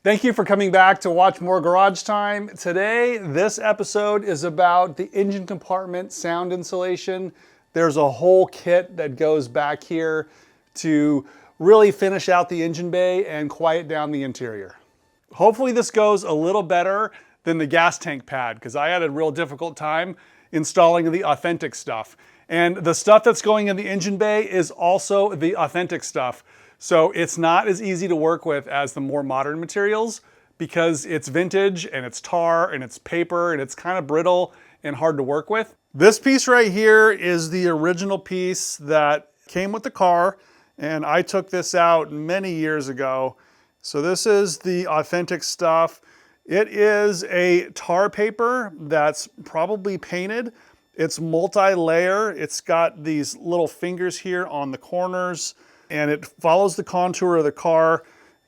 Thank you for coming back to watch more Garage Time. Today, this episode is about the engine compartment sound insulation. There's a whole kit that goes back here to really finish out the engine bay and quiet down the interior. Hopefully this goes a little better than the gas tank pad, because I had a real difficult time installing the authentic stuff. And the stuff that's going in the engine bay is also the authentic stuff. So it's not as easy to work with as the more modern materials because it's vintage and it's tar and it's paper and it's kind of brittle and hard to work with. This piece right here is the original piece that came with the car, and I took this out many years ago. So this is the authentic stuff. It is a tar paper that's probably painted. It's multi-layer. It's got these little fingers here on the corners, and it follows the contour of the car,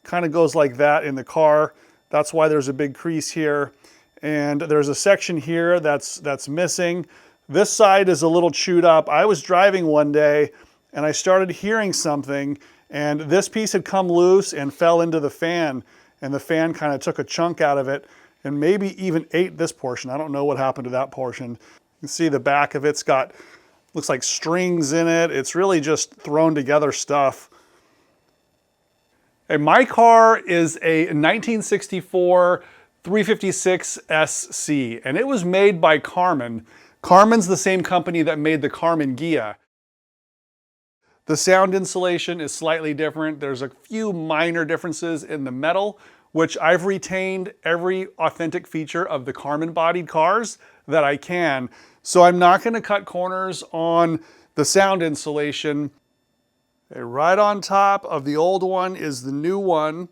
kind of goes like that in the car. That's why there's a big crease here. And there's a section here that's missing. This side is a little chewed up. I was driving one day and I started hearing something, and this piece had come loose and fell into the fan, and the fan kind of took a chunk out of it and maybe even ate this portion. I don't know what happened to that portion. You can see the back of it's got, looks like strings in it. It's really just thrown together stuff. Hey, my car is a 1964 356 SC, and it was made by Karmann. Karmann's the same company that made the Karmann Ghia. The sound insulation is slightly different. There's a few minor differences in the metal, which I've retained every authentic feature of the Karmann bodied cars that I can. So I'm not going to cut corners on the sound insulation. Okay, right on top of the old one is the new one.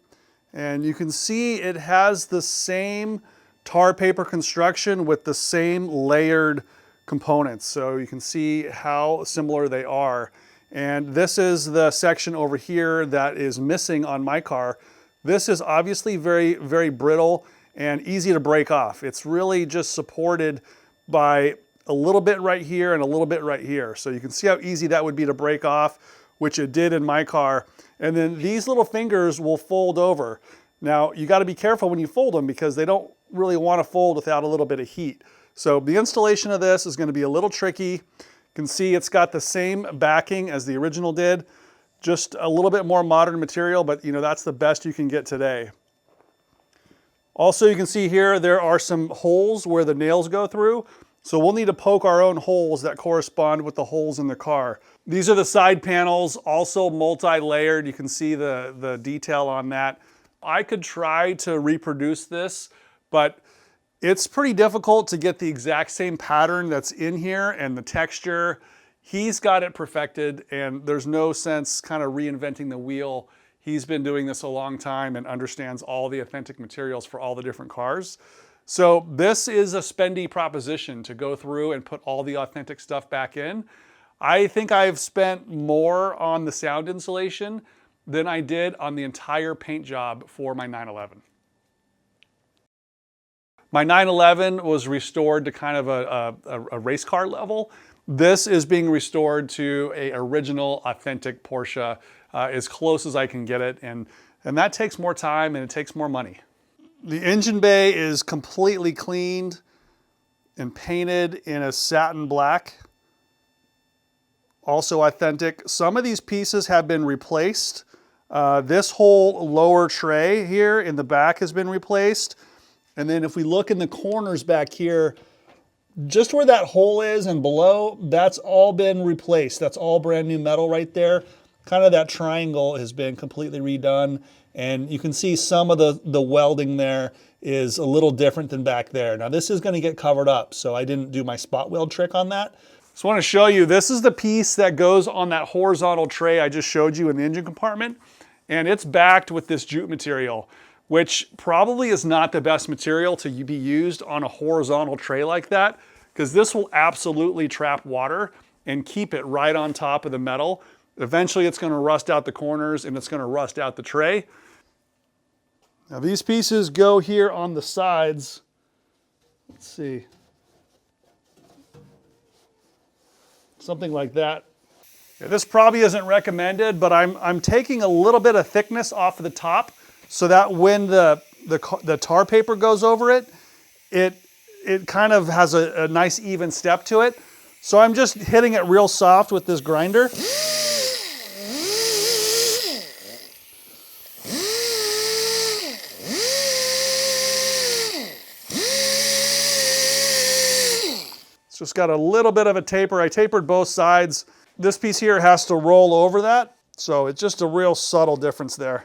And you can see it has the same tar paper construction with the same layered components. So you can see how similar they are. And this is the section over here that is missing on my car. This is obviously very, very brittle and easy to break off. It's really just supported by a little bit right here and a little bit right here. So you can see how easy that would be to break off, which it did in my car. And then these little fingers will fold over. Now you got to be careful when you fold them because they don't really want to fold without a little bit of heat. So the installation of this is going to be a little tricky. You can see it's got the same backing as the original did, just a little bit more modern material, but you know, that's the best you can get today. Also, you can see here there are some holes where the nails go through. So we'll need to poke our own holes that correspond with the holes in the car. These are the side panels, also multi-layered. You can see the detail on that. I could try to reproduce this, but it's pretty difficult to get the exact same pattern that's in here and the texture. He's got it perfected, and there's no sense kind of reinventing the wheel. He's been doing this a long time and understands all the authentic materials for all the different cars. So this is a spendy proposition to go through and put all the authentic stuff back in. I think I've spent more on the sound insulation than I did on the entire paint job for my 911. My 911 was restored to kind of a race car level. This is being restored to an original authentic Porsche, as close as I can get it, and that takes more time and it takes more money. The engine bay is completely cleaned and painted in a satin black. Also authentic. Some of these pieces have been replaced. This whole lower tray here in the back has been replaced. And then if we look in the corners back here, just where that hole is and below, that's all been replaced. That's all brand new metal right there. Kind of that triangle has been completely redone. And you can see some of the welding there is a little different than back there. Now this is going to get covered up, so I didn't do my spot weld trick on that. Just want to show you, this is the piece that goes on that horizontal tray I just showed you in the engine compartment. And it's backed with this jute material, which probably is not the best material to be used on a horizontal tray like that, because this will absolutely trap water and keep it right on top of the metal. Eventually it's going to rust out the corners and it's going to rust out the tray. Now these pieces go here on the sides. Let's see. Something like that. Yeah, this probably isn't recommended, but I'm taking a little bit of thickness off of the top so that when the the tar paper goes over it, it kind of has a nice even step to it. So I'm just hitting it real soft with this grinder. It's just got a little bit of a taper. I tapered both sides. This piece here has to roll over that, so it's just a real subtle difference there.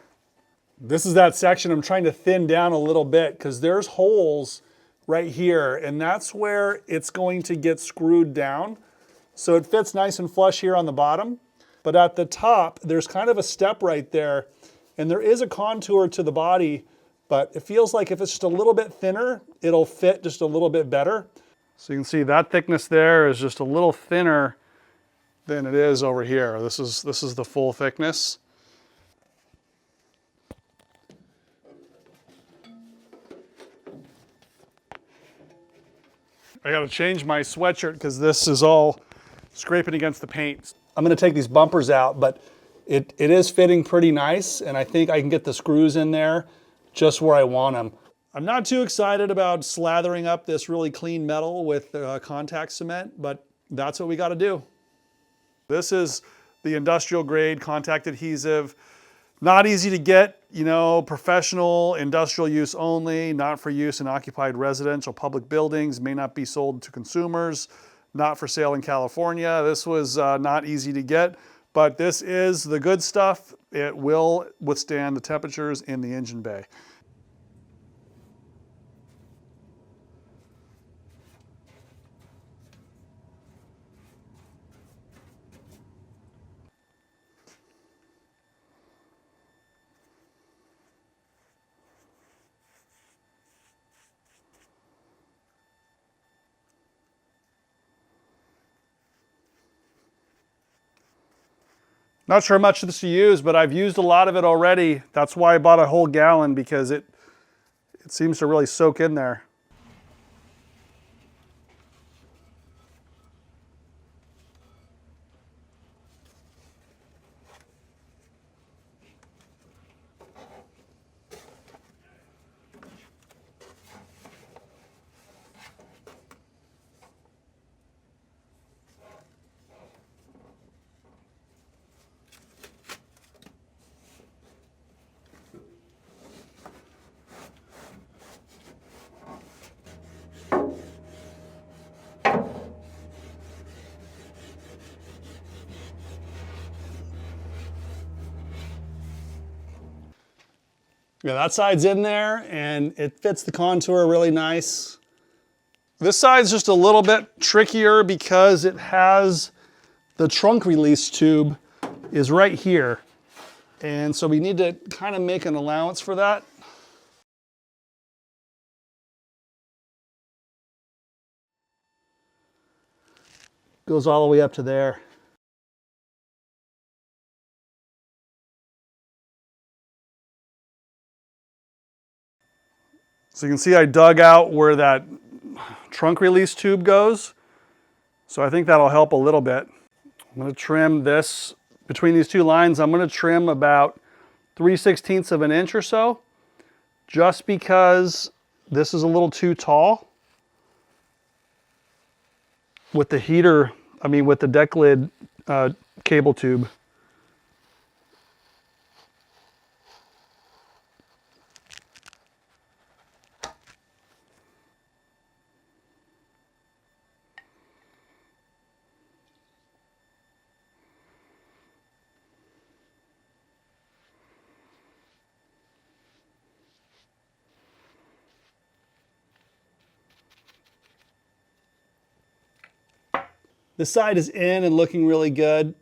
This is that section I'm trying to thin down a little bit because there's holes right here, and that's where it's going to get screwed down. So it fits nice and flush here on the bottom, but at the top, there's kind of a step right there, and there is a contour to the body, but it feels like if it's just a little bit thinner, it'll fit just a little bit better. So you can see that thickness there is just a little thinner than it is over here. This is the full thickness. I gotta change my sweatshirt because this is all scraping against the paint. I'm gonna take these bumpers out, but it is fitting pretty nice, and I think I can get the screws in there just where I want them. I'm not too excited about slathering up this really clean metal with contact cement, but that's what we gotta do. This is the industrial grade contact adhesive. Not easy to get, you know, professional, industrial use only, not for use in occupied residential public buildings, may not be sold to consumers, not for sale in California. This was not easy to get, but this is the good stuff. It will withstand the temperatures in the engine bay. Not sure how much of this to use, but I've used a lot of it already. That's why I bought a whole gallon, because it seems to really soak in there. Yeah, that side's in there and it fits the contour really nice. This side's just a little bit trickier because it has the trunk release tube is right here. And so we need to kind of make an allowance for that. Goes all the way up to there. So you can see I dug out where that trunk release tube goes. So I think that'll help a little bit. I'm going to trim this, between these two lines, I'm going to trim about 3/16 of an inch or so, just because this is a little too tall with the heater, with the deck lid cable tube. The side is in and looking really good.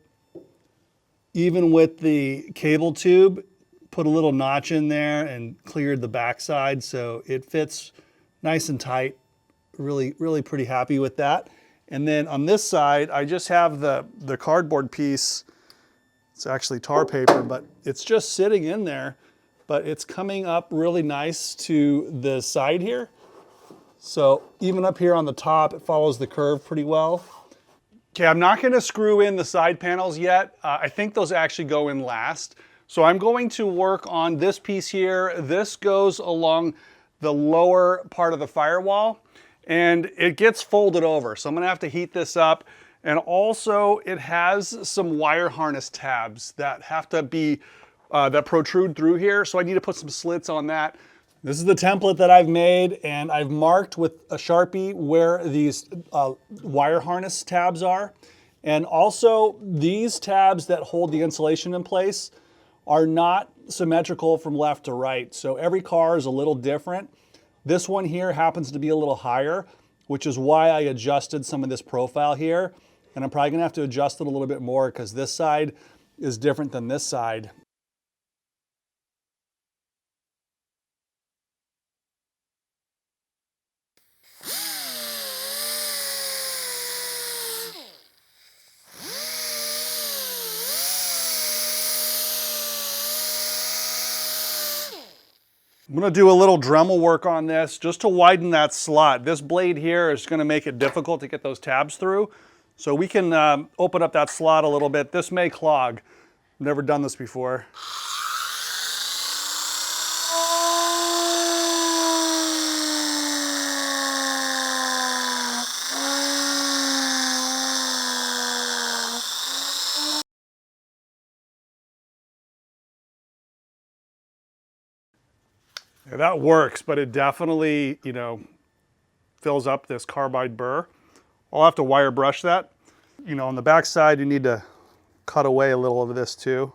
Even with the cable tube, put a little notch in there and cleared the backside so it fits nice and tight. Really, really pretty happy with that. And then on this side, I just have the cardboard piece. It's actually tar paper, but it's just sitting in there, but it's coming up really nice to the side here. So even up here on the top, it follows the curve pretty well. Okay, I'm not going to screw in the side panels yet. I think those actually go in last. So I'm going to work on this piece here. This goes along the lower part of the firewall and it gets folded over. So I'm gonna have to heat this up. And also it has some wire harness tabs that have to be, that protrude through here. So I need to put some slits on that. This is the template that I've made and I've marked with a Sharpie where these wire harness tabs are. And also these tabs that hold the insulation in place are not symmetrical from left to right. So every car is a little different. This one here happens to be a little higher, which is why I adjusted some of this profile here. And I'm probably gonna have to adjust it a little bit more because this side is different than this side. I'm gonna do a little Dremel work on this just to widen that slot. This blade here is gonna make it difficult to get those tabs through. So we can open up that slot a little bit. This may clog. I've never done this before. Yeah, that works, but it definitely, you know, fills up this carbide burr. I'll have to wire brush that. You know, on the back side, you need to cut away a little of this too,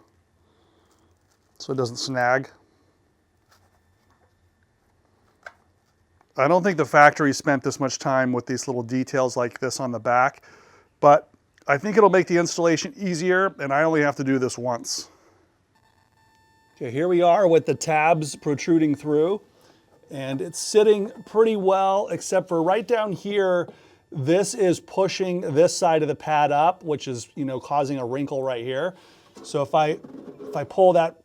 so it doesn't snag. I don't think the factory spent this much time with these little details like this on the back, but I think it'll make the installation easier, and I only have to do this once. Okay, here we are with the tabs protruding through, and it's sitting pretty well, except for right down here, this is pushing this side of the pad up, which is, you know, causing a wrinkle right here. So if I pull that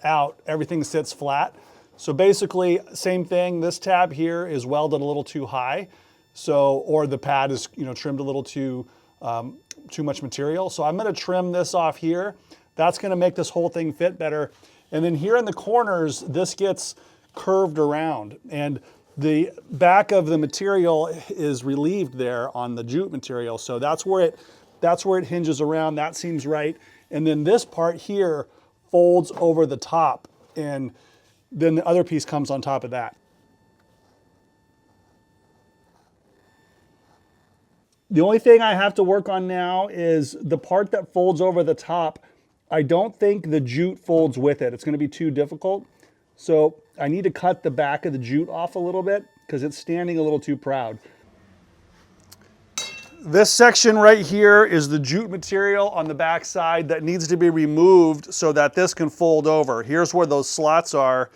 out, everything sits flat. So basically, same thing, this tab here is welded a little too high, so, or the pad is, you know, trimmed a little too much material. So I'm gonna trim this off here. That's gonna make this whole thing fit better. And then here in the corners, this gets curved around, and the back of the material is relieved there on the jute material. So that's where it hinges around. That seems right. And then this part here folds over the top, and then the other piece comes on top of that. The only thing I have to work on now is the part that folds over the top. I don't think the jute folds with it. It's going to be too difficult. So I need to cut the back of the jute off a little bit because it's standing a little too proud. This section right here is the jute material on the back side that needs to be removed so that this can fold over. Here's where those slots are,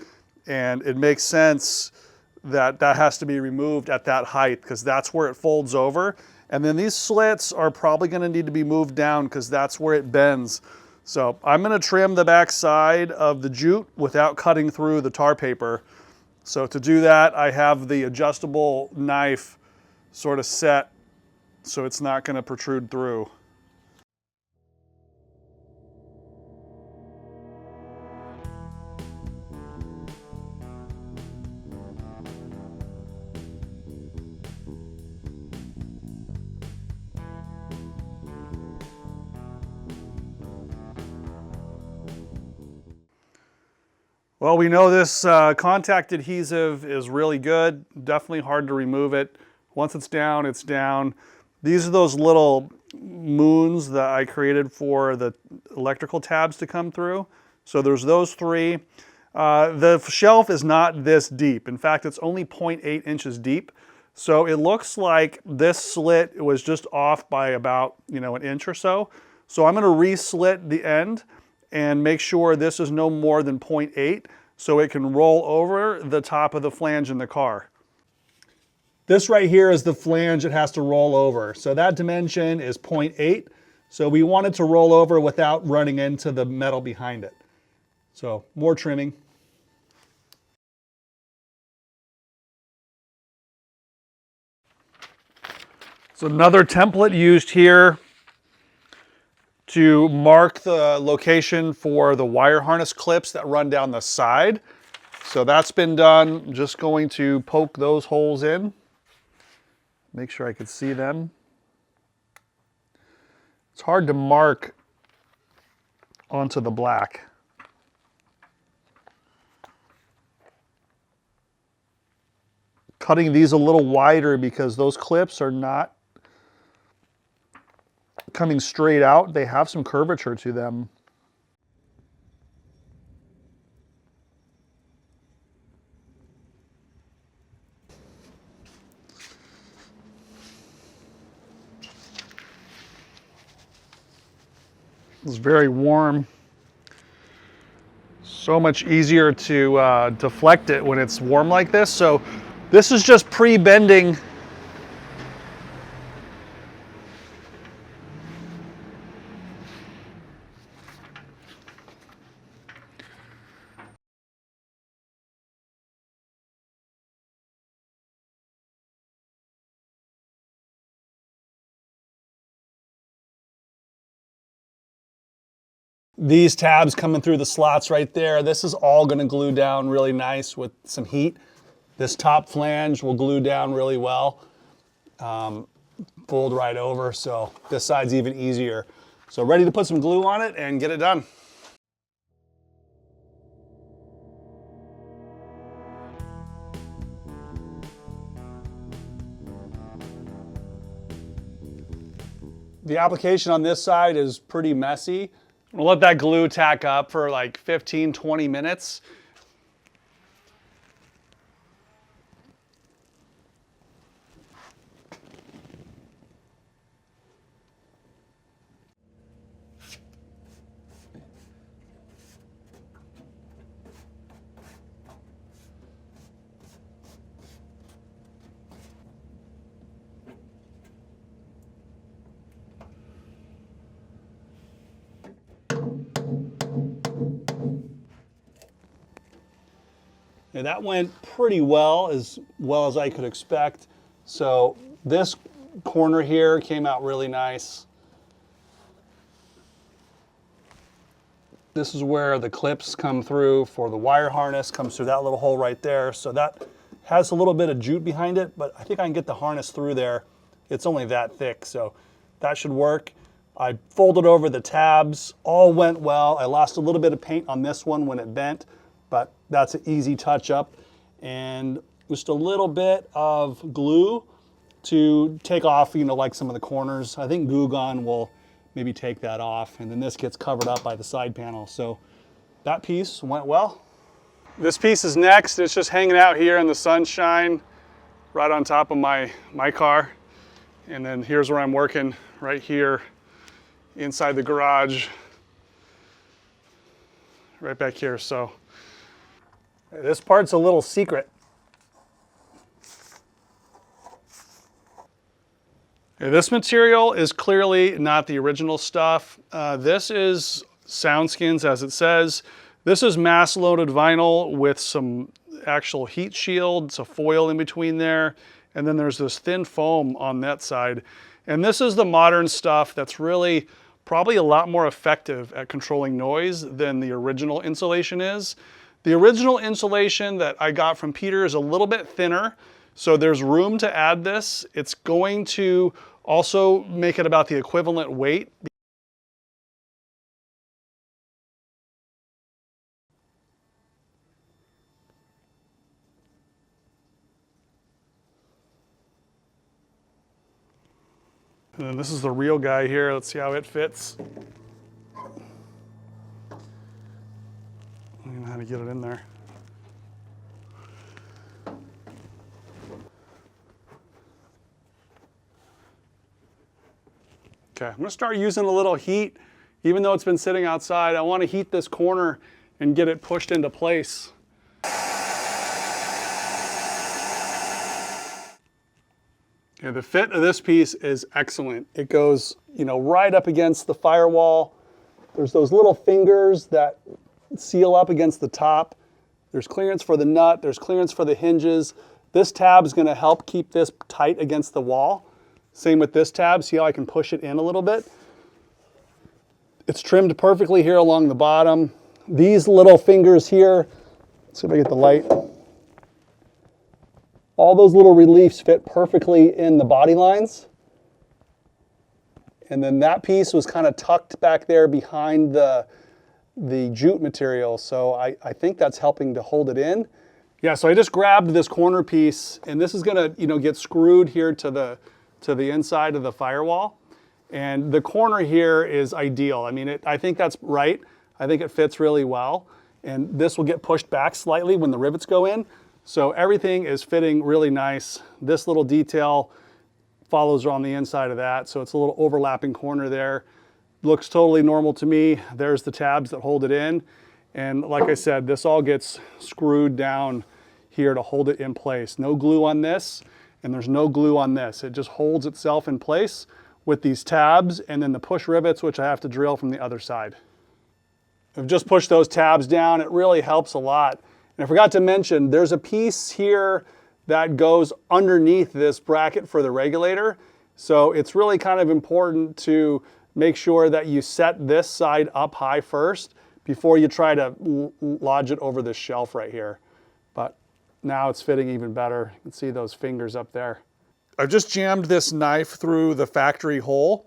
and it makes sense that that has to be removed at that height because that's where it folds over. And then these slits are probably going to need to be moved down because that's where it bends. So I'm going to trim the back side of the jute without cutting through the tar paper. So to do that, I have the adjustable knife sort of set so it's not going to protrude through. Well, we know this contact adhesive is really good. Definitely hard to remove it. Once it's down, it's down. These are those little moons that I created for the electrical tabs to come through. So there's those three. The shelf is not this deep. In fact, it's only 0.8 inches deep. So it looks like this slit was just off by about, you know, an inch or so. So I'm going to re-slit the end and make sure this is no more than 0.8 so it can roll over the top of the flange in the car. This right here is the flange it has to roll over. So that dimension is 0.8. So we want it to roll over without running into the metal behind it. So more trimming. So another template used here to mark the location for the wire harness clips that run down the side. So that's been done. I'm just going to poke those holes in. Make sure I can see them. It's hard to mark onto the black. Cutting these a little wider because those clips are not coming straight out. They have some curvature to them. It's very warm. So much easier to deflect it when it's warm like this. So this is just pre-bending. These tabs coming through the slots right there, this is all going to glue down really nice with some heat. This top flange will glue down really well, fold right over, so this side's even easier. So ready to put some glue on it and get it done. The application on this side is pretty messy. We'll let that glue tack up for like 15, 20 minutes. Yeah, that went pretty well as I could expect. So this corner here came out really nice. This is where the clips come through for the wire harness, comes through that little hole right there. So that has a little bit of jute behind it, but I think I can get the harness through there. It's only that thick, so that should work. I folded over the tabs, all went well. I lost a little bit of paint on this one when it bent, but that's an easy touch up. And just a little bit of glue to take off, you know, like some of the corners. I think Glue Gun will maybe take that off, and then this gets covered up by the side panel. So that piece went well. This piece is next. It's just hanging out here in the sunshine right on top of my car. And then here's where I'm working, right here inside the garage, right back here. So this part's a little secret. This material is clearly not the original stuff. This is Soundskins, as it says. This is mass-loaded vinyl with some actual heat shields, a foil in between there, and then there's this thin foam on that side. And this is the modern stuff that's really probably a lot more effective at controlling noise than the original insulation is. The original insulation that I got from Peter is a little bit thinner, so there's room to add this. It's going to also make it about the equivalent weight. And then this is the real guy here. Let's see how it fits. I don't know how to get it in there. Okay, I'm gonna start using a little heat. Even though it's been sitting outside, I wanna heat this corner and get it pushed into place. Okay, the fit of this piece is excellent. It goes, you know, right up against the firewall. There's those little fingers that seal up against the top. There's clearance for the nut, there's clearance for the hinges. This tab is gonna help keep this tight against the wall. Same with this tab, see how I can push it in a little bit? It's trimmed perfectly here along the bottom. These little fingers here, let's see if I get the light. All those little reliefs fit perfectly in the body lines. And then that piece was kind of tucked back there behind the jute material. So I think that's helping to hold it in. Yeah, so I just grabbed this corner piece, and this is gonna, get screwed here to the inside of the firewall. And the corner here is ideal. I mean, I think that's right. I think it fits really well. And this will get pushed back slightly when the rivets go in. So everything is fitting really nice. This little detail follows on the inside of that. So it's a little overlapping corner there. Looks totally normal to me. There's the tabs that hold it in. And like I said, this all gets screwed down here to hold it in place. No glue on this, and there's no glue on this. It just holds itself in place with these tabs and then the push rivets, which I have to drill from the other side. I've just pushed those tabs down. It really helps a lot. And I forgot to mention, there's a piece here that goes underneath this bracket for the regulator. So it's really kind of important to make sure that you set this side up high first before you try to lodge it over this shelf right here. But now it's fitting even better. You can see those fingers up there. I've just jammed this knife through the factory hole.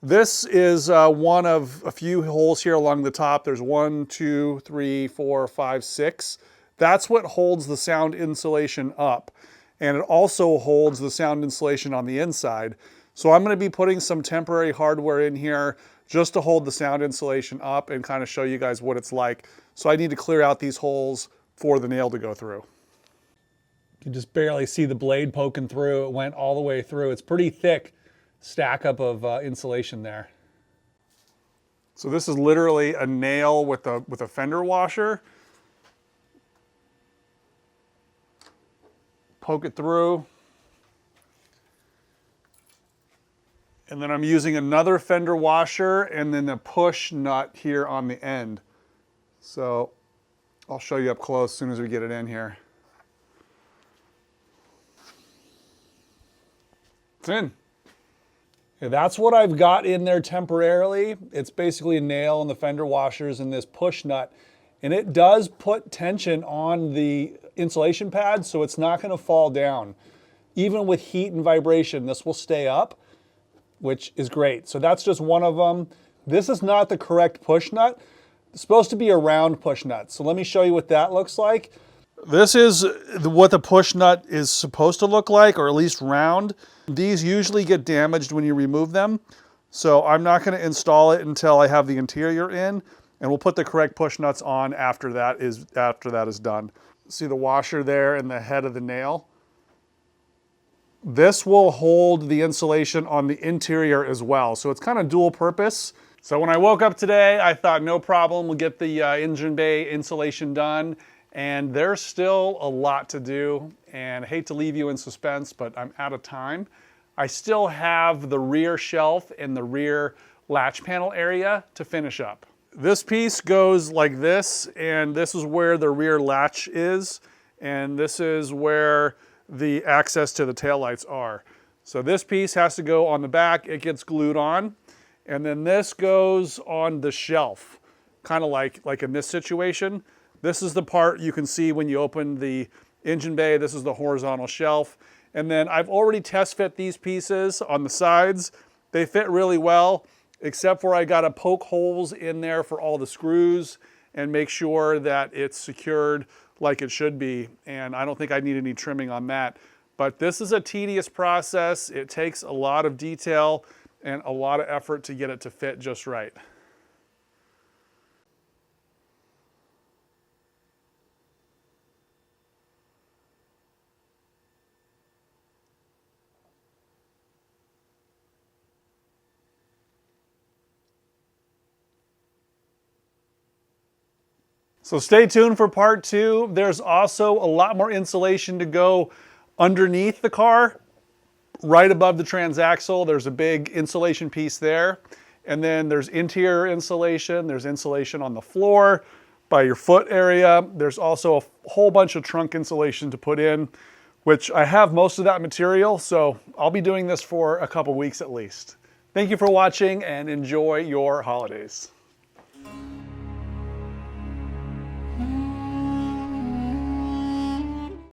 This is one of a few holes here along the top. There's 1, 2, 3, 4, 5, 6. That's what holds the sound insulation up. And it also holds the sound insulation on the inside. So I'm going to be putting some temporary hardware in here just to hold the sound insulation up and kind of show you guys what it's like. So I need to clear out these holes for the nail to go through. You can just barely see the blade poking through. It went all the way through. It's pretty thick stack up of insulation there. So this is literally a nail with a fender washer. Poke it through. And then I'm using another fender washer and then a push nut here on the end. So I'll show you up close as soon as we get it in here. It's in. Okay, that's what I've got in there temporarily. It's basically a nail and the fender washers and this push nut. And it does put tension on the insulation pad, so it's not going to fall down. Even with heat and vibration, this will stay up, which is great. So that's just one of them. This is not the correct push nut. It's supposed to be a round push nut. So let me show you what that looks like. This is what the push nut is supposed to look like, or at least round. These usually get damaged when you remove them. So I'm not going to install it until I have the interior in, and we'll put the correct push nuts on after that is done. See the washer there and the head of the nail? This will hold the insulation on the interior as well. So it's kind of dual purpose. So when I woke up today, I thought no problem, we'll get the engine bay insulation done. And there's still a lot to do, and I hate to leave you in suspense, but I'm out of time. I still have the rear shelf and the rear latch panel area to finish up. This piece goes like this, and this is where the rear latch is, and this is where the access to the taillights are. So this piece has to go on the back, it gets glued on, and then this goes on the shelf, kind of like in this situation. This is the part you can see when you open the engine bay. This is the horizontal shelf. And then I've already test fit these pieces on the sides. They fit really well, except for I gotta poke holes in there for all the screws and make sure that it's secured like it should be. And I don't think I need any trimming on that. But this is a tedious process. It takes a lot of detail and a lot of effort to get it to fit just right. So stay tuned for part 2. There's also a lot more insulation to go underneath the car, right above the transaxle. There's a big insulation piece there. And then there's interior insulation. There's insulation on the floor by your foot area. There's also a whole bunch of trunk insulation to put in, which I have most of that material. So I'll be doing this for a couple weeks at least. Thank you for watching and enjoy your holidays.